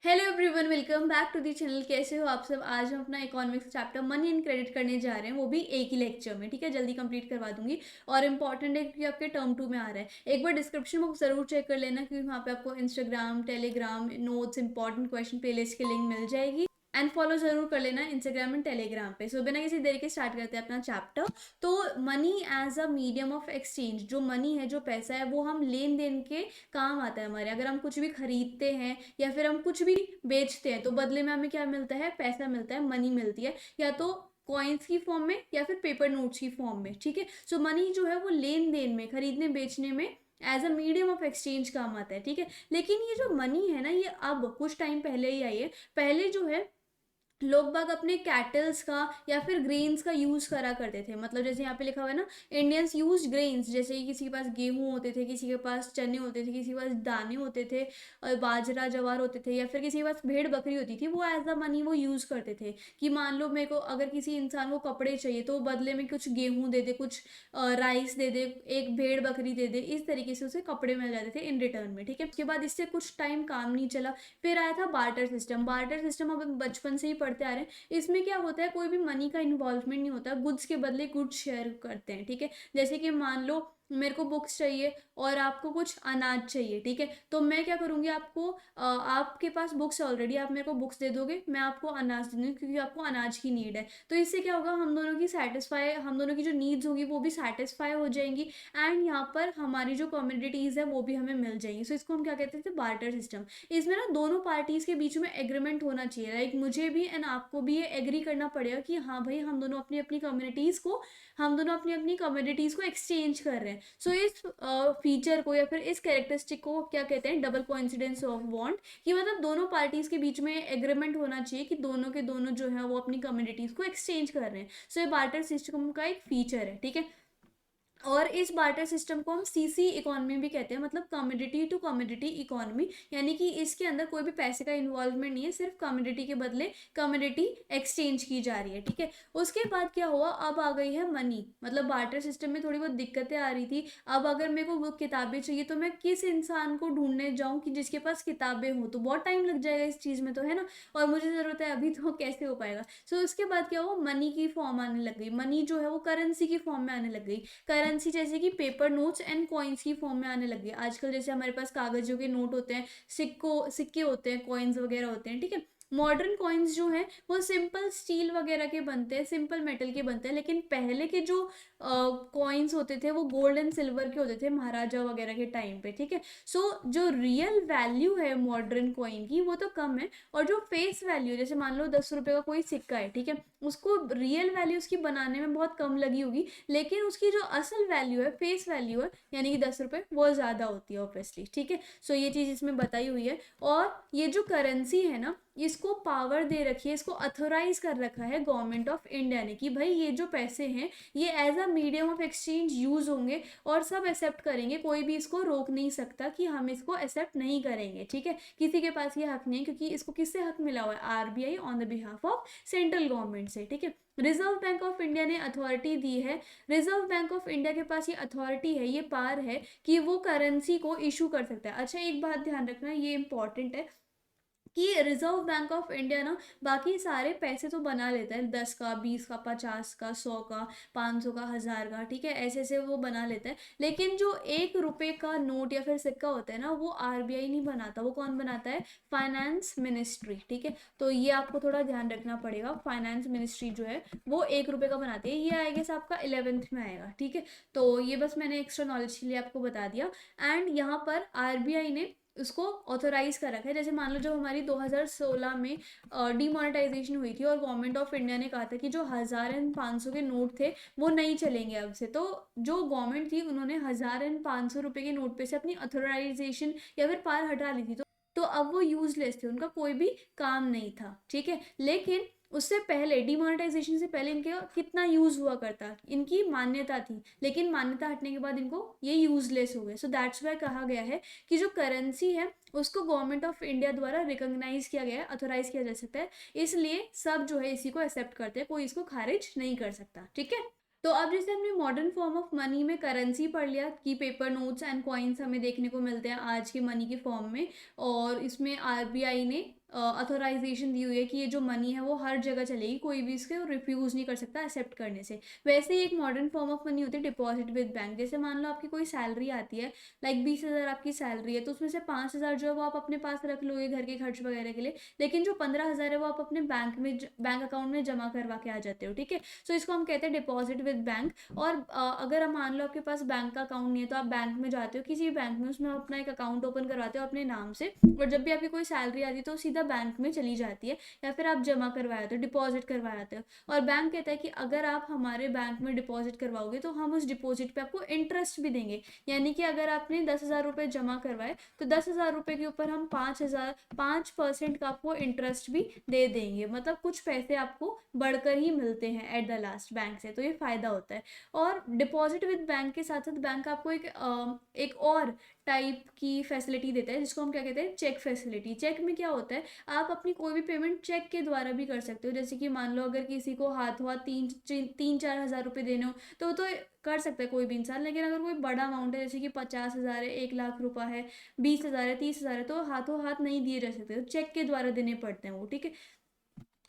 Hello everyone, welcome back to the channel. कैसे हो आप सब। आज हम अपना economics chapter money and credit करने जा रहे हैं, वो भी एक ही लेक्चर में। ठीक है, जल्दी कंप्लीट करवा दूंगी। और इंपॉर्टेंट है क्योंकि आपके टर्म 2 में आ रहा है। एक बार डिस्क्रिप्शन बॉक्स जरूर चेक कर लेना, क्योंकि वहाँ पे आपको Instagram, Telegram, notes, important question playlist की लिंक मिल जाएगी। एंड फॉलो जरूर कर लेना इंस्टाग्राम एंड टेलीग्राम पे। सो बिना किसी देरी के स्टार्ट करते हैं अपना चैप्टर। तो money as a medium of exchange, जो मनी है, जो पैसा है, वो हम लेन देन के काम आता है हमारे। अगर हम कुछ भी खरीदते हैं या फिर हम कुछ भी बेचते हैं, तो बदले में हमें क्या मिलता है? पैसा मिलता है, मनी मिलती है, या तो कॉइन्स की फॉर्म में या फिर पेपर नोट्स की फॉर्म में। ठीक है, सो मनी जो है वो लेन देन में, खरीदने बेचने में as a medium of exchange काम आता है। ठीक है, लेकिन ये जो मनी है ना, ये अब कुछ टाइम पहले ही आई है। पहले जो है लोग बाग अपने कैटल्स का या फिर ग्रेन्स का यूज़ करा करते थे। मतलब जैसे यहाँ पे लिखा हुआ है ना, इंडियंस यूज ग्रेन्स। जैसे कि किसी के पास गेहूं होते थे, किसी के पास चने होते थे, किसी के पास दाने होते थे, और बाजरा जवार होते थे, या फिर किसी के पास भेड़ बकरी होती थी, वो एज अ मनी वो यूज़ करते थे। कि मान लो मेरे को अगर किसी इंसान को कपड़े चाहिए, तो बदले में कुछ गेहूँ दे दे, कुछ राइस दे दे, एक भेड़ बकरी दे दे, इस तरीके से उसे कपड़े मिल जाते थे इन रिटर्न में। ठीक है, उसके बाद इससे कुछ टाइम काम नहीं चला। फिर आया था बार्टर सिस्टम। बार्टर सिस्टम अब हम बचपन से ही पढ़ते आ रहे हैं। इसमें क्या होता है, कोई भी मनी का इन्वॉल्वमेंट नहीं होता, गुड्स के बदले गुड्स शेयर करते हैं। ठीक है, जैसे कि मान लो मेरे को बुक्स चाहिए और आपको कुछ अनाज चाहिए। ठीक है, तो मैं क्या करूँगी, आपको आपके पास बुक्स है ऑलरेडी, आप मेरे को बुक्स दे दोगे, मैं आपको अनाज दे दूँगी, क्योंकि आपको अनाज की नीड है। तो इससे क्या होगा, हम दोनों की जो नीड्स होगी वो भी सेटिस्फाई हो जाएंगी। एंड यहाँ पर हमारी जो कम्युनिटीज़ है वो भी हमें मिल जाएंगी। सो इसको हम क्या कहते थे? Barter system. इसमें ना दोनों पार्टीज के बीच में एग्रीमेंट होना चाहिए। लाइक मुझे भी एंड आपको भी ये एग्री करना पड़ेगा कि हाँ भाई, हम दोनों अपनी अपनी कम्युनिटीज को एक्सचेंज कर रहे हैं। सो इस फीचर को या फिर इस कैरेक्टरिस्टिक को क्या कहते हैं? Double coincidence of bond. कि मतलब दोनों पार्टीज के बीच में एग्रीमेंट होना चाहिए कि दोनों के दोनों जो है वो अपनी कम्युनिटीज को एक्सचेंज कर रहे हैं। सो ये बार्टर सिस्टम का एक फीचर है। ठीक है, और इस बार्टर सिस्टम को हम सीसी इकोनॉमी भी कहते हैं, मतलब कम्योडिटी टू कम्योडिटी इकोनॉमी। यानी कि इसके अंदर कोई भी पैसे का इन्वॉल्वमेंट नहीं है, सिर्फ कम्योडिटी के बदले कम्योडिटी एक्सचेंज की जा रही है। ठीक है, उसके बाद क्या हुआ, अब आ गई है मनी। मतलब बार्टर सिस्टम में थोड़ी बहुत दिक्कतें आ रही थी। अब अगर मेरे को वो किताबें चाहिए, तो मैं किस इंसान को ढूंढने जाऊँ कि जिसके पास किताबें हो? तो बहुत टाइम लग जाएगा इस चीज़ में, तो है ना। और मुझे ज़रूरत है अभी, तो कैसे हो पाएगा? सो उसके बाद क्या हुआ, मनी की फॉर्म आने लग गई। मनी जो है वो करेंसी की फॉर्म में आने लग गई। करेंसी जैसे कि पेपर नोट्स एंड कॉइन्स की फॉर्म में आने लगी। आजकल जैसे हमारे पास कागजों के नोट होते हैं, सिक्के होते हैं, कॉइन्स वगैरह होते हैं। ठीक है, मॉडर्न कॉइन्स जो हैं वो सिंपल स्टील वगैरह के बनते हैं, सिंपल मेटल के बनते हैं। लेकिन पहले के जो कॉइन्स होते थे वो गोल्ड एंड सिल्वर के होते थे, महाराजा वगैरह के टाइम पे। ठीक है, सो जो रियल वैल्यू है मॉडर्न कॉइन की वो तो कम है, और जो फेस वैल्यू, जैसे मान लो 10 रुपए का कोई सिक्का है, ठीक है, उसको रियल वैल्यू उसकी बनाने में बहुत कम लगी होगी, लेकिन उसकी जो असल वैल्यू है, फेस वैल्यू है, यानी कि 10 रुपए, वो ज़्यादा होती है ऑब्वियसली। ठीक है, सो ये चीज़ इसमें बताई हुई है। और ये जो करेंसी है ना, इसको पावर दे रखी है, इसको अथोराइज कर रखा है गवर्नमेंट ऑफ इंडिया ने, कि भाई ये जो पैसे हैं ये as a medium of exchange use होंगे और सब एक्सेप्ट करेंगे। कोई भी इसको रोक नहीं सकता कि हम इसको एक्सेप्ट नहीं करेंगे। ठीक है, किसी के पास ये हक नहीं है, क्योंकि इसको किससे हक मिला हुआ है? RBI on the behalf of central government से। ठीक है, रिजर्व बैंक ऑफ इंडिया ने अथॉरिटी दी है। रिजर्व बैंक ऑफ इंडिया के पास ये अथॉरिटी है, ये पावर है कि वो करेंसी को इशू कर सकता है। अच्छा, एक बात ध्यान रखना, ये इंपॉर्टेंट है कि रिजर्व बैंक ऑफ इंडिया ना बाकी सारे पैसे तो बना लेता है, 10 का, 20 का, 50 का, 100 का, 500 का, 1000 का। ठीक है, ऐसे ऐसे वो बना लेता है। लेकिन जो 1 रुपए का नोट या फिर सिक्का होता है ना, वो आरबीआई नहीं बनाता, वो कौन बनाता है? Finance ministry. ठीक है, तो ये आपको थोड़ा ध्यान रखना पड़ेगा। फाइनेंस मिनिस्ट्री जो है वो 1 रुपए का बनाती है। ये आएगा आपका 11th में आएगा। ठीक है, तो ये बस मैंने एक्स्ट्रा नॉलेज के लिए आपको बता दिया। एंड यहाँ पर आरबीआई ने उसको ऑथोराइज कर रखा है। जैसे मान लो जब हमारी 2016 में डीमोनेटाइजेशन हुई थी, और गवर्नमेंट ऑफ इंडिया ने कहा था कि जो 1000 एंड 500 के नोट थे वो नहीं चलेंगे अब से, तो जो गवर्नमेंट थी उन्होंने 1000 एंड 500 रुपए के नोट पे से अपनी ऑथोराइजेशन या फिर पार हटा ली थी। तो अब वो यूजलेस थे, उनका कोई भी काम नहीं था। ठीक है, लेकिन उससे पहले, डिमोनेटाइजेशन से पहले, इनके कितना यूज हुआ करता, इनकी मान्यता थी, लेकिन मान्यता हटने के बाद इनको ये यूजलेस हो गए। सो दैट्स वाई कहा गया है कि जो करेंसी है उसको गवर्नमेंट ऑफ इंडिया द्वारा रिकॉग्नाइज किया गया है, अथोराइज किया जा सकता है। इसलिए सब जो है इसी को एक्सेप्ट करते हैं, कोई इसको खारिज नहीं कर सकता। ठीक है, तो अब जैसे हमने मॉडर्न फॉर्म ऑफ मनी में करेंसी पढ़ लिया कि पेपर नोट्स एंड कॉइन्स हमें देखने को मिलते हैं आज के मनी के फॉर्म में, और इसमें आरबीआई ने अथोराइजेशन दी हुई है कि ये जो मनी है वो हर जगह चलेगी, कोई भी इसके रिफ्यूज़ नहीं कर सकता एक्सेप्ट करने से। वैसे ही एक मॉडर्न फॉर्म ऑफ मनी होती है डिपॉजिट विद बैंक। जैसे मान लो आपकी कोई सैलरी आती है, लाइक 20,000 आपकी सैलरी है, तो उसमें से 5,000 जो है वो आप अपने पास रख लोगे घर के खर्च वगैरह के लिए, लेकिन जो 15,000 है वो आप अपने बैंक अकाउंट में जमा करवा के आ जाते हो, ठीक है। सो इसको हम कहते हैं डिपॉजिट विद बैंक। और अगर हम मान लो आपके पास बैंक का अकाउंट नहीं है, तो आप बैंक में जाते हो किसी भी बैंक में, उसमें अपना एक अकाउंट ओपन करवाते हो अपने नाम से, और जब भी आपकी कोई सैलरी आती है तो सीधा बैंक में चली जाती है, या फिर आप जमा करवाते हो, डिपॉजिट करवाते हो। और बैंक कहता है कि अगर आप हमारे बैंक में डिपॉजिट करवाओगे तो हम उस डिपॉजिट पे आपको इंटरेस्ट भी देंगे। यानी कि अगर आपने 10,000 रुपये जमा करवाए, तो 10,000 रुपये के ऊपर हम 5% का आपको इंटरेस्ट भी दे देंगे। मतलब कुछ पैसे आपको बढ़कर ही मिलते हैं एट द लास्ट बैंक से, तो ये फ़ायदा होता है। और डिपॉजिट विद बैंक के साथ साथ बैंक आपको एक और टाइप की फैसिलिटी देता है, जिसको हम क्या कहते हैं, चेक फैसिलिटी। चेक में क्या होता है, आप अपनी कोई भी पेमेंट चेक के द्वारा भी कर सकते हो। जैसे कि मान लो अगर किसी को हाथों हाथ 3-4 हज़ार रुपये देने हो, तो कर सकता है कोई भी इंसान। लेकिन अगर कोई बड़ा अमाउंट है, जैसे कि 50,000 है, 1 लाख रुपए है, 20,000 है, 30,000 है, तो हाथों हाथ नहीं दिए जा सकते, तो चेक के द्वारा देने पड़ते हैं वो, ठीक है।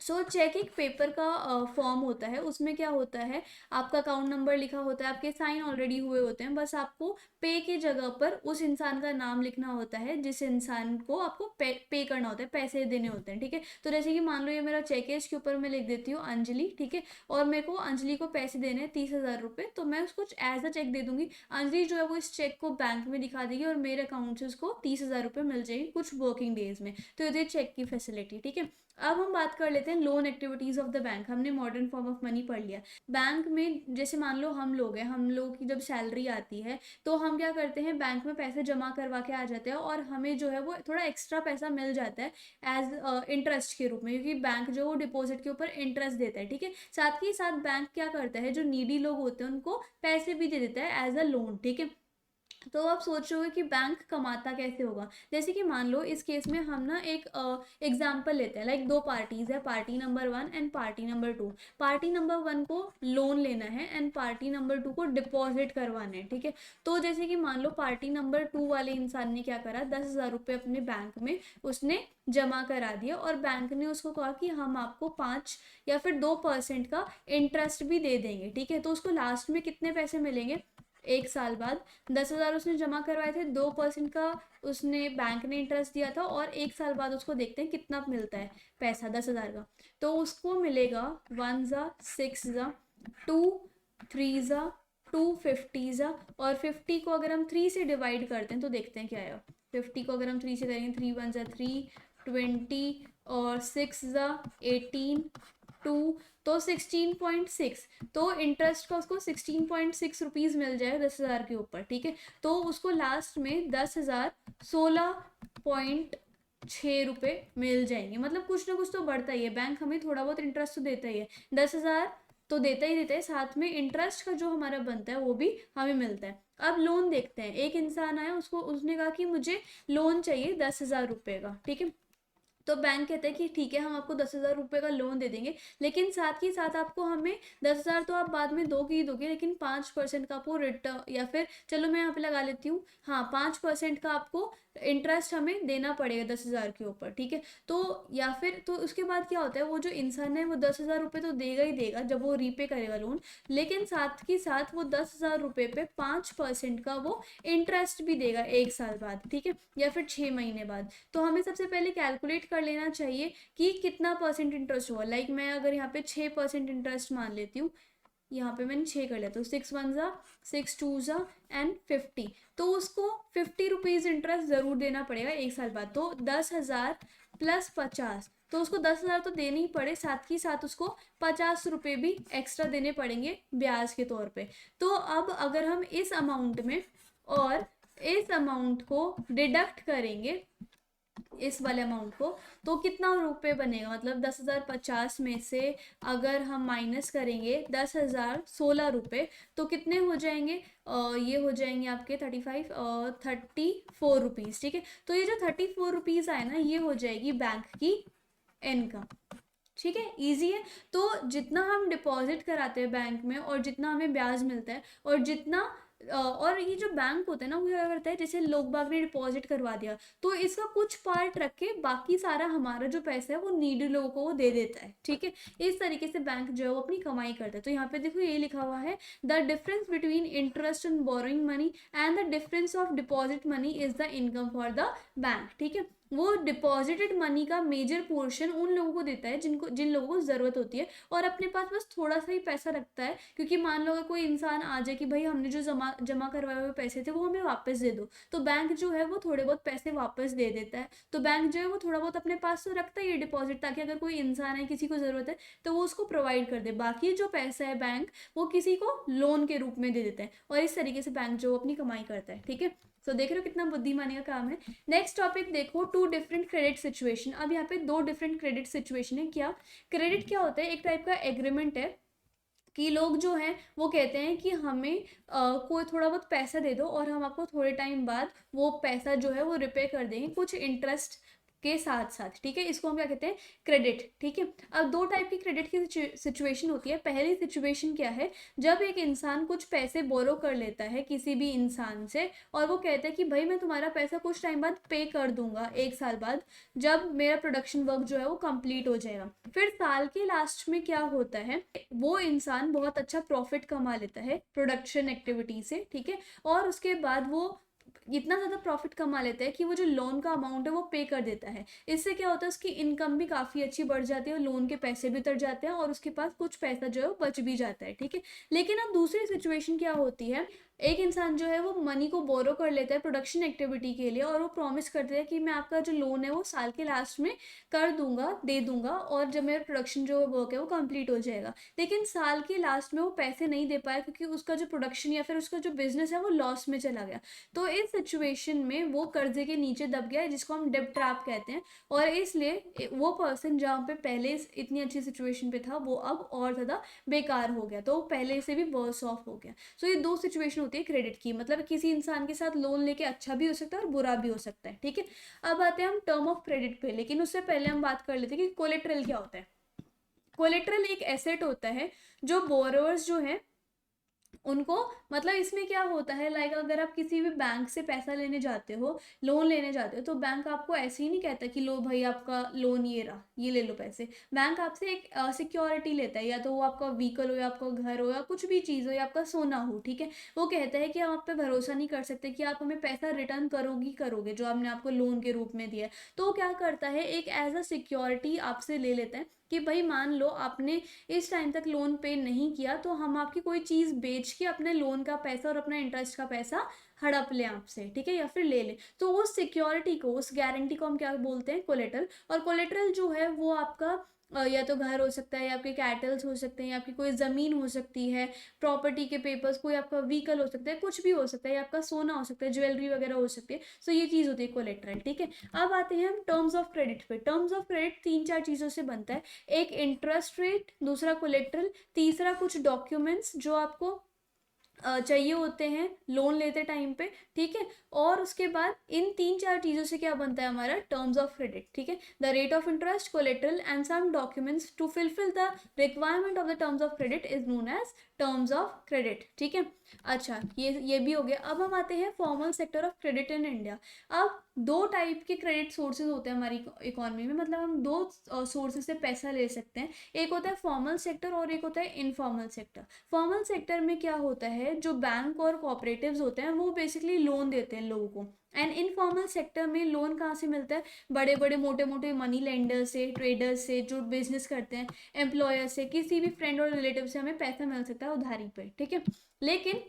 सो चेक एक पेपर का फॉर्म होता है, उसमें क्या होता है, आपका अकाउंट नंबर लिखा होता है, आपके साइन ऑलरेडी हुए होते हैं, बस आपको पे की जगह पर उस इंसान का नाम लिखना होता है जिस इंसान को आपको पे करना होता है, पैसे देने होते हैं, ठीक है। तो जैसे कि मान लो ये मेरा चेक है, इसके ऊपर मैं लिख देती हूँ अंजलि, ठीक है, और मेरे को अंजलि को पैसे देने हैं 30,000 रुपये, तो मैं उसको एज अ चेक दे दूंगी। अंजलि जो है वो इस चेक को बैंक में दिखा देगी और मेरे अकाउंट से उसको 30,000 रुपये मिल जाएगी कुछ वर्किंग डेज में। तो ये चेक की फैसिलिटी, ठीक है। अब हम बात कर लेते हैं loan activities of the bank. हमने मॉडर्न फॉर्म ऑफ मनी पढ़ लिया। बैंक में जैसे मान लो हम लोग हैं, हम लोग की जब सैलरी आती है तो हम क्या करते हैं, बैंक में पैसे जमा करवा के आ जाते हैं, और हमें जो है वो थोड़ा एक्स्ट्रा पैसा मिल जाता है एज इंटरेस्ट के रूप में, क्योंकि बैंक जो वो डिपॉजिट के ऊपर इंटरेस्ट देता है, ठीक है। साथ ही साथ बैंक क्या करता है, जो नीडी लोग होते हैं उनको पैसे भी दे देता है एज अ लोन, ठीक है। तो आप सोच रहे हो कि बैंक कमाता कैसे होगा। जैसे कि मान लो इस केस में हम ना एक एग्जाम्पल लेते हैं, लाइक दो पार्टीज है, party number 1 and party number 2। Party number 1 को लोन लेना है एंड पार्टी नंबर 2 को डिपॉजिट करवाना है, ठीक है। तो जैसे कि मान लो पार्टी नंबर 2 वाले इंसान ने क्या करा, 10,000 रुपये अपने बैंक में उसने जमा करा दिया, और बैंक ने उसको कहा कि हम आपको 5 या फिर 2% का इंटरेस्ट भी दे देंगे, ठीक है। तो उसको लास्ट में कितने पैसे मिलेंगे, 1 साल बाद 10,000 उसने जमा करवाए थे, 2% का उसने बैंक ने इंटरेस्ट दिया था, और 1 साल बाद उसको देखते हैं कितना मिलता है पैसा 10,000 का। तो उसको मिलेगा 1 ज़ा 6 ज़ा 2 3 ज़ा 2 50 ज़ा, और 50 को अगर हम 3 से डिवाइड करते हैं तो देखते हैं क्या आएगा। 50 को अगर हम 3 से करेंगे, 3 1 ज़ा 3 20, और 6 ज़ा 18 2, तो 16.6। तो इंटरेस्ट का उसको 16.6 रुपीज़ मिल जाएगा 10,000 के ऊपर, ठीक है। तो उसको लास्ट में 10,000 16.6 रुपये मिल जाएंगे। मतलब कुछ ना कुछ तो बढ़ता ही है, बैंक हमें थोड़ा बहुत इंटरेस्ट तो देता ही है, 10,000 तो देता ही देता है, साथ में इंटरेस्ट का जो हमारा बनता है वो भी हमें मिलता है। अब लोन देखते हैं, एक इंसान आया, उसने कहा कि मुझे लोन चाहिए 10,000 रुपये का, ठीक है। तो बैंक कहता है कि ठीक है, हम आपको 10,000 रुपये का लोन दे देंगे, लेकिन साथ ही साथ आपको हमें 10,000 तो आप बाद में दोगे ही दोगे, लेकिन 5% का आपको रिटर्न, या फिर चलो मैं यहाँ पे लगा लेती हूँ, हाँ 5% का आपको इंटरेस्ट हमें देना पड़ेगा 10,000 के ऊपर, ठीक है। तो या फिर तो उसके बाद क्या होता है, वो जो इंसान है वो 10,000 रुपये तो देगा ही देगा जब वो रीपे करेगा लोन, लेकिन साथ ही साथ वो 10,000 रुपये पे 5% का वो इंटरेस्ट भी देगा 1 साल बाद, ठीक है, या फिर 6 महीने बाद। तो हमें सबसे पहले कैलकुलेट कर लेना चाहिए कि कितना परसेंट इंटरेस्ट हुआ। लाइक मैं अगर यहाँ पे 6% इंटरेस्ट मान लेती हूँ, यहाँ पे मैंने 6 कर लिया, तो 6 1 ज़ा 6 2 ज़ा एंड 50, तो उसको 50 रुपीज़ इंटरेस्ट ज़रूर देना पड़ेगा 1 साल बाद। तो 10,000 प्लस 50, तो उसको 10,000 तो देने ही पड़े, साथ ही साथ उसको 50 रुपये भी एक्स्ट्रा देने पड़ेंगे ब्याज के तौर पे। तो अब अगर हम इस अमाउंट में और इस अमाउंट को डिडक्ट करेंगे, इस वाले अमाउंट को, तो कितना रुपए बनेगा, मतलब 10,050 में से अगर हम माइनस करेंगे 10,000 16 रुपये, तो कितने हो जाएंगे, ये हो जाएंगे आपके 34 रुपीज़, ठीक है। तो ये जो 34 रुपीज़ आए ना, ये हो जाएगी बैंक की इनकम, ठीक है, इजी है। तो जितना हम डिपॉजिट कराते हैं बैंक में, और जितना हमें ब्याज मिलता है, और जितना और ये जो बैंक होता है ना, वो क्या करता है, जैसे लोग बाग ने डिपॉजिट करवा दिया तो इसका कुछ पार्ट रख के बाकी सारा हमारा जो पैसा है वो नीडी लोगों को वो दे देता है, ठीक है। इस तरीके से बैंक जो है वो अपनी कमाई करता है। तो यहाँ पे देखो ये लिखा हुआ है, the difference between interest on borrowing money and the difference of deposit money is the income for the bank, ठीक है। वो डिपॉजिटेड मनी का मेजर पोर्शन उन लोगों को देता है जिन लोगों को ज़रूरत होती है, और अपने पास बस थोड़ा सा ही पैसा रखता है, क्योंकि मान लो अगर कोई इंसान आ जाए कि भाई हमने जो जमा जमा करवाए हुए पैसे थे वो हमें वापस दे दो, तो बैंक जो है वो थोड़े बहुत पैसे वापस दे देता है। तो बैंक जो है वो थोड़ा बहुत अपने पास तो रखता है ये डिपॉजिट, ताकि अगर कोई इंसान है, किसी को ज़रूरत है, तो वो उसको प्रोवाइड कर दे। बाकी जो पैसा है बैंक वो किसी को लोन के रूप में दे देता है, और इस तरीके से बैंक जो अपनी कमाई करता है, ठीक है। तो देख रहे हो कितना बुद्धिमानी का काम है। नेक्स्ट टॉपिक देखो, टू डिफरेंट क्रेडिट सिचुएशन। अब यहाँ पे दो डिफरेंट क्रेडिट सिचुएशन है। क्या क्रेडिट क्या होता है, एक टाइप का एग्रीमेंट है कि लोग जो हैं वो कहते हैं कि हमें कोई थोड़ा बहुत पैसा दे दो और हम आपको थोड़े टाइम बाद वो पैसा जो है वो रिपे कर देंगे कुछ इंटरेस्ट के साथ साथ, ठीक है। इसको हम क्या कहते हैं, क्रेडिट, ठीक है। अब दो टाइप की क्रेडिट की सिचुएशन होती है। पहली सिचुएशन क्या है, जब एक इंसान कुछ पैसे बोरो कर लेता है किसी भी इंसान से, और वो कहता है कि भाई मैं तुम्हारा पैसा कुछ टाइम बाद पे कर दूंगा, 1 साल बाद, जब मेरा प्रोडक्शन वर्क जो है वो कंप्लीट हो जाएगा। फिर साल के लास्ट में क्या होता है, वो इंसान बहुत अच्छा प्रॉफिट कमा लेता है प्रोडक्शन एक्टिविटी से, ठीक है। और उसके बाद वो इतना ज़्यादा प्रॉफिट कमा लेता है कि वो जो लोन का अमाउंट है वो पे कर देता है। इससे क्या होता है, उसकी इनकम भी काफ़ी अच्छी बढ़ जाती है, और लोन के पैसे भी उतर जाते हैं, और उसके पास कुछ पैसा जो है वो बच भी जाता है, ठीक है। लेकिन अब दूसरी सिचुएशन क्या होती है, एक इंसान जो है वो मनी को बोरो कर लेता है प्रोडक्शन एक्टिविटी के लिए, और वो प्रॉमिस करता है कि मैं आपका जो लोन है वो साल के लास्ट में कर दूंगा, दे दूंगा, और जब मेरा प्रोडक्शन जो वर्क है वो कंप्लीट हो जाएगा। लेकिन साल के लास्ट में वो पैसे नहीं दे पाया, क्योंकि उसका जो प्रोडक्शन या फिर उसका जो बिजनेस है वो लॉस में चला गया। तो इस सिचुएशन में वो कर्जे के नीचे दब गया है, जिसको हम डेब्ट ट्रैप कहते हैं। और इसलिए वो पर्सन जहाँ पे पहले इतनी अच्छी सिचुएशन पे था, वो अब और ज़्यादा बेकार हो गया, तो पहले से भी वर्स ऑफ हो गया। सो ये दो सिचुएशन होती है क्रेडिट की, मतलब किसी इंसान के साथ लोन लेके अच्छा भी हो सकता है और बुरा भी हो सकता है, ठीक है। अब आते हैं हम टर्म ऑफ क्रेडिट पे, लेकिन उससे पहले हम बात कर लेते हैं कि कोलेट्रल क्या होता है। कोलेट्रल एक एसेट होता है जो बोरोवर्स जो है उनको, मतलब इसमें क्या होता है, लाइक अगर आप किसी भी बैंक से पैसा लेने जाते हो, लोन लेने जाते हो, तो बैंक आपको ऐसे ही नहीं कहता कि लो भाई आपका लोन ये रहा, ये ले लो पैसे। बैंक आपसे एक सिक्योरिटी लेता है, या तो वो आपका व्हीकल हो, या आपका घर हो, या कुछ भी चीज़ हो, या आपका सोना हो, ठीक है। वो कहता है कि हम आप पे भरोसा नहीं कर सकते कि आप हमें पैसा रिटर्न करोगे जो हमने आपको लोन के रूप में दिया है। तो वो क्या करता है, एक एज अ सिक्योरिटी आपसे ले लेता है कि भाई मान लो आपने इस टाइम तक लोन पे नहीं किया, तो हम आपकी कोई चीज़ बेच के अपने लोन का पैसा और अपना इंटरेस्ट का पैसा हड़प लें आपसे, ठीक है, या फिर ले लें। तो उस सिक्योरिटी को, उस गारंटी को हम क्या बोलते हैं, कोलेटरल। और कोलेटरल जो है वो आपका या तो घर हो सकता है, या आपके कैटल्स हो सकते हैं, या आपकी कोई ज़मीन हो सकती है, प्रॉपर्टी के पेपर्स, कोई आपका व्हीकल हो सकता है, कुछ भी हो सकता है, या आपका सोना हो सकता है, ज्वेलरी वगैरह हो सकती है। सो ये चीज़ होती है कोलेटरल, ठीक है। अब आते हैं हम टर्म्स ऑफ क्रेडिट पे। टर्म्स ऑफ क्रेडिट 3-4 चीज़ों से बनता है। एक इंटरेस्ट रेट, दूसरा कोलेट्रल, तीसरा कुछ डॉक्यूमेंट्स जो आपको चाहिए होते हैं लोन लेते टाइम पे, ठीक है। और उसके बाद इन 3-4 चीज़ों से क्या बनता है हमारा टर्म्स ऑफ क्रेडिट, ठीक है। The rate of interest, collateral and some documents to fulfil the requirement of the terms of credit is known as terms of credit, ठीक है। अच्छा, ये भी हो गया। अब हम आते हैं formal sector of credit in India. अब दो टाइप के क्रेडिट सोर्सेज होते हैं हमारी इकोनॉमी में, मतलब हम दो सोर्सेज से पैसा ले सकते हैं। एक होता है फॉर्मल सेक्टर और एक होता है इनफॉर्मल सेक्टर। फॉर्मल सेक्टर में क्या होता है, जो बैंक और कोऑपरेटिव्स होते हैं वो बेसिकली लोन देते हैं लोगों को। एंड इनफॉर्मल सेक्टर में लोन कहाँ से मिलता है, बड़े बड़े मोटे मोटे मनी लेंडर से, ट्रेडर्स से, जो बिजनेस करते हैं, एम्प्लॉयर से, किसी भी फ्रेंड और रिलेटिव से हमें पैसा मिल सकता है उधारी पे, ठीक है। लेकिन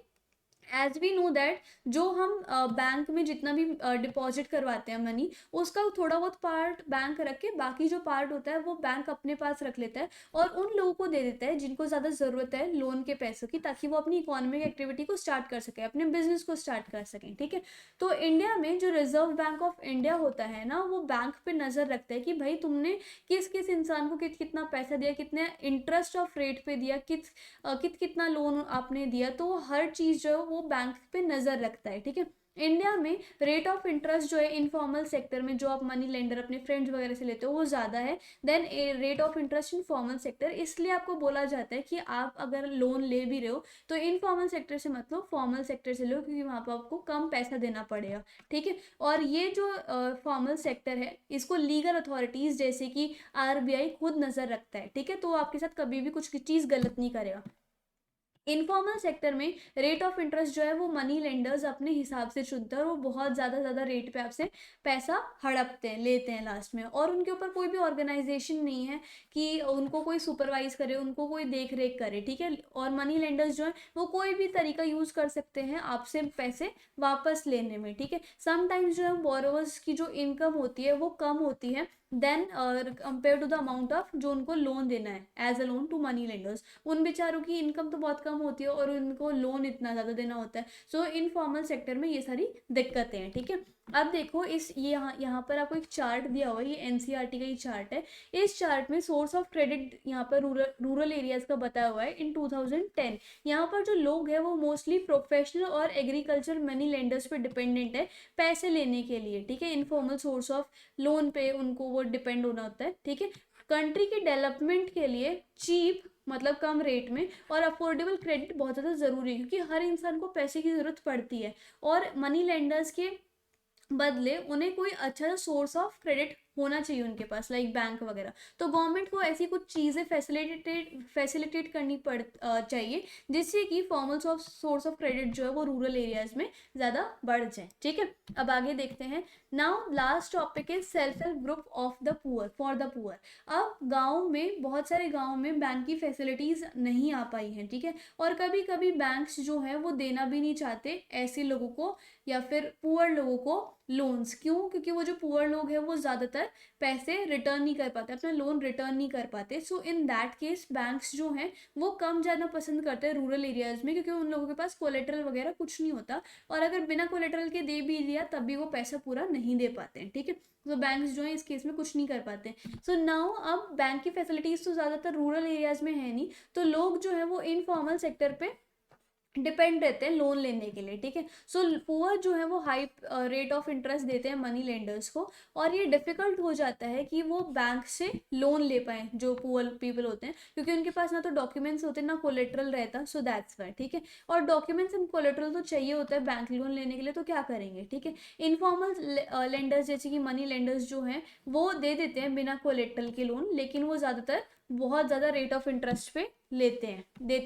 एज वी नो दैट जो हम बैंक में जितना भी डिपॉजिट करवाते हैं मनी, उसका थोड़ा बहुत पार्ट बैंक रख के बाकी जो पार्ट होता है वो बैंक अपने पास रख लेता है, और उन लोगों को दे देता है जिनको ज़्यादा ज़रूरत है लोन के पैसों की, ताकि वो अपनी इकोनॉमिक एक्टिविटी को स्टार्ट कर सकें, अपने बिजनेस को स्टार्ट कर सकें, ठीक है। तो इंडिया में जो रिजर्व बैंक ऑफ इंडिया होता है ना, वो बैंक पे नज़र रखता है कि भाई तुमने किस किस इंसान को कितना पैसा दिया, कितने इंटरेस्ट ऑफ रेट पे दिया, कितना लोन आपने दिया। तो हर चीज़ जो है वो बैंक पे नज़र रखता है, ठीक है। इंडिया में रेट ऑफ इंटरेस्ट जो है इनफॉर्मल सेक्टर में, जो आप मनी लेंडर अपने फ्रेंड्स वगैरह से लेते हो, वो ज़्यादा है then rate of interest in formal sector. इसलिए आपको बोला जाता है कि आप अगर लोन ले भी रहे हो तो इनफॉर्मल सेक्टर से मत लो, फॉर्मल सेक्टर से लो, क्योंकि वहाँ पर आपको कम पैसा देना पड़ेगा। ठीक है। और ये जो फॉर्मल सेक्टर है इसको लीगल अथॉरिटीज़ जैसे कि आरबीआई खुद नज़र रखता है। ठीक है। तो वो आपके साथ कभी भी कुछ चीज़ गलत नहीं करेगा। इनफॉर्मल सेक्टर में रेट ऑफ इंटरेस्ट जो है वो मनी लेंडर्स अपने हिसाब से चुनते हैं और वो बहुत ज़्यादा रेट पे आपसे पैसा हड़पते हैं, लेते हैं लास्ट में, और उनके ऊपर कोई भी ऑर्गेनाइजेशन नहीं है कि उनको कोई सुपरवाइज करे, उनको कोई देख रेख करे। ठीक है। और मनी लेंडर्स जो है वो कोई भी तरीका यूज़ कर सकते हैं आपसे पैसे वापस लेने में। ठीक है। समटाइम्स जो है बोरोवर्स की जो इनकम होती है वो कम होती है then compare to the amount of जो उनको लोन देना है as a loan to money lenders. उन बेचारों की इनकम तो बहुत कम होती है और उनको लोन इतना ज़्यादा देना होता है। सो इनफॉर्मल सेक्टर में ये सारी दिक्कतें हैं। ठीक है। अब देखो इस ये यहाँ पर आपको एक चार्ट दिया हुआ है, ये एनसीईआरटी का ही चार्ट है। इस चार्ट में सोर्स ऑफ क्रेडिट यहाँ पर रूरल एरियाज का बताया हुआ है इन 2010। यहाँ पर जो लोग हैं वो मोस्टली प्रोफेशनल और एग्रीकल्चर मनी लेंडर्स पे डिपेंडेंट है पैसे लेने के लिए। ठीक है। इनफॉर्मल सोर्स ऑफ लोन पे उनको वो डिपेंड होना होता है। ठीक है। कंट्री के डेवलपमेंट के लिए चीप मतलब कम रेट में और अफोर्डेबल क्रेडिट बहुत ज़्यादा ज़रूरी है, क्योंकि हर इंसान को पैसे की ज़रूरत पड़ती है और मनी लेंडर्स के बदले उन्हें कोई अच्छा सोर्स ऑफ क्रेडिट होना चाहिए उनके पास, लाइक बैंक वगैरह। तो गवर्नमेंट को ऐसी कुछ चीज़ें फैसिलिटेट करनी चाहिए जिससे कि फॉर्मल सोर्स ऑफ क्रेडिट जो है वो रूरल एरियाज में ज़्यादा बढ़ जाए। ठीक है। अब आगे देखते हैं। Now last topic is self help group of the poor for the poor. अब गाँव में बहुत सारे गाँव में बैंक की फैसिलिटीज़ नहीं आ पाई हैं। ठीक है। और कभी कभी बैंक्स जो है वो देना भी नहीं चाहते ऐसे लोगों को या फिर पुअर लोगों को लोन्स। क्यों? क्योंकि वो जो पुअर लोग हैं वो ज़्यादातर पैसे रिटर्न नहीं कर पाते, अपना लोन रिटर्न नहीं कर पाते। सो इन दैट केस बैंक्स जो हैं वो कम जाना पसंद करते हैं रूरल एरियाज़ में, क्योंकि उन लोगों के पास कोलेटरल वगैरह कुछ नहीं होता, और अगर बिना कोलेटरल के दे भी दिया तब भी वो पैसा पूरा नहीं दे पाते हैं। ठीक है। तो बैंक्स जो है इस केस में कुछ नहीं कर पाते। सो नाउ अब बैंक की फैसिलिटीज़ तो ज़्यादातर रूरल एरियाज़ में है नहीं, तो लोग जो है वो इनफॉर्मल सेक्टर पे डिपेंड रहते हैं लोन लेने के लिए। ठीक है। सो पुअर जो है वो हाई रेट ऑफ इंटरेस्ट देते हैं मनी लेंडर्स को, और ये डिफिकल्ट हो जाता है कि वो बैंक से लोन ले पाए जो पुअर पीपल होते हैं, क्योंकि उनके पास ना तो डॉक्यूमेंट्स होते हैं ना कोलेट्रल रहता। So that's why. ठीक है। और डॉक्यूमेंट्स एंड कोलेट्रल तो चाहिए होता है बैंक लोन लेने के लिए, तो क्या करेंगे। ठीक है। इनफॉर्मल लेंडर्स जैसे कि मनी लेंडर्स जो हैं वो दे देते हैं बिना कोलेट्रल के लोन, लेकिन वो ज़्यादातर बहुत ज़्यादा रेट ऑफ इंटरेस्ट पे देते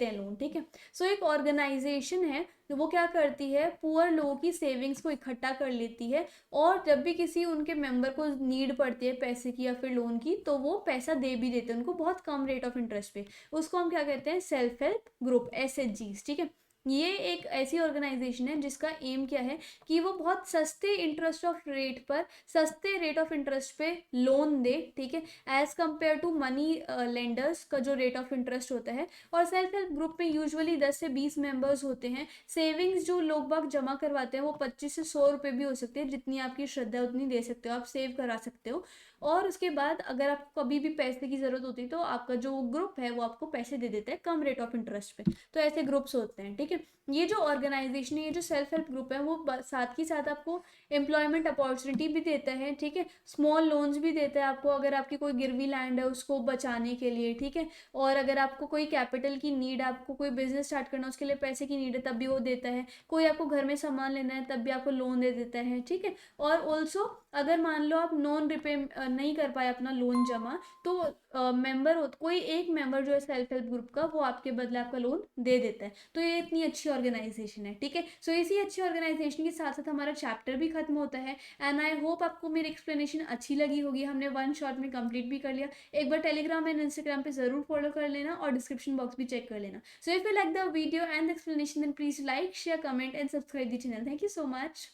हैं लोन। ठीक है। सो एक ऑर्गेनाइजेशन है तो वो क्या करती है, पुअर लोगों की सेविंग्स को इकट्ठा कर लेती है, और जब भी किसी उनके मेंबर को नीड पड़ती है पैसे की या फिर लोन की तो वो पैसा दे भी देते हैं उनको बहुत कम रेट ऑफ इंटरेस्ट पे। उसको हम क्या कहते हैं, सेल्फ हेल्प ग्रुप, एसएचजीज। ठीक है। ये एक ऐसी ऑर्गेनाइजेशन है जिसका एम क्या है कि वो बहुत सस्ते इंटरेस्ट ऑफ रेट पर, सस्ते रेट ऑफ इंटरेस्ट पे लोन दे। ठीक है। As compare to money lenders का जो रेट ऑफ इंटरेस्ट होता है। और सेल्फ हेल्प ग्रुप में यूजुअली 10 से 20 मेंबर्स होते हैं। सेविंग्स जो लोग बाग जमा करवाते हैं वो 25 से 100 रुपये भी हो सकते हैं, जितनी आपकी श्रद्धा उतनी दे सकते हो, आप सेव करा सकते हो। और उसके बाद अगर आपको कभी भी पैसे की ज़रूरत होती है तो आपका जो ग्रुप है वो आपको पैसे दे देता है कम रेट ऑफ इंटरेस्ट पे। तो ऐसे ग्रुप्स होते हैं। ठीक है। ये जो ऑर्गेनाइजेशन है, ये जो सेल्फ हेल्प ग्रुप है, वो साथ ही साथ आपको एम्प्लॉयमेंट अपॉर्चुनिटी भी देता है। ठीक है। स्मॉल लोन्स भी देता है आपको, अगर आपकी कोई गिरवी लैंड है उसको बचाने के लिए। ठीक है। और अगर आपको कोई कैपिटल की नीड, आपको कोई बिजनेस स्टार्ट करना है उसके लिए पैसे की नीड है तब भी वो देता है। कोई आपको घर में सामान लेना है तब भी आपको लोन दे देता है। ठीक है। और ऑल्सो अगर मान लो आप नॉन रिपे नहीं कर पाए अपना लोन जमा, तो मेंबर हो, कोई एक मेंबर जो है सेल्फ हेल्प ग्रुप का, वो आपके बदले आपका लोन दे देता है। तो ये इतनी अच्छी ऑर्गेनाइजेशन है। ठीक है। सो इसी अच्छी ऑर्गेनाइजेशन के साथ साथ हमारा चैप्टर भी खत्म होता है। एंड आई होप आपको मेरी एक्सप्लेनेशन अच्छी लगी होगी, हमने वन शॉट में कंप्लीट भी कर लिया। एक बार टेलीग्राम एंड इंस्टाग्राम पे जरूर फॉलो कर लेना और डिस्क्रिप्शन बॉक्स भी चेक कर लेना। So if you like the video and the explanation then please like, share, comment and subscribe the channel. Thank you so much.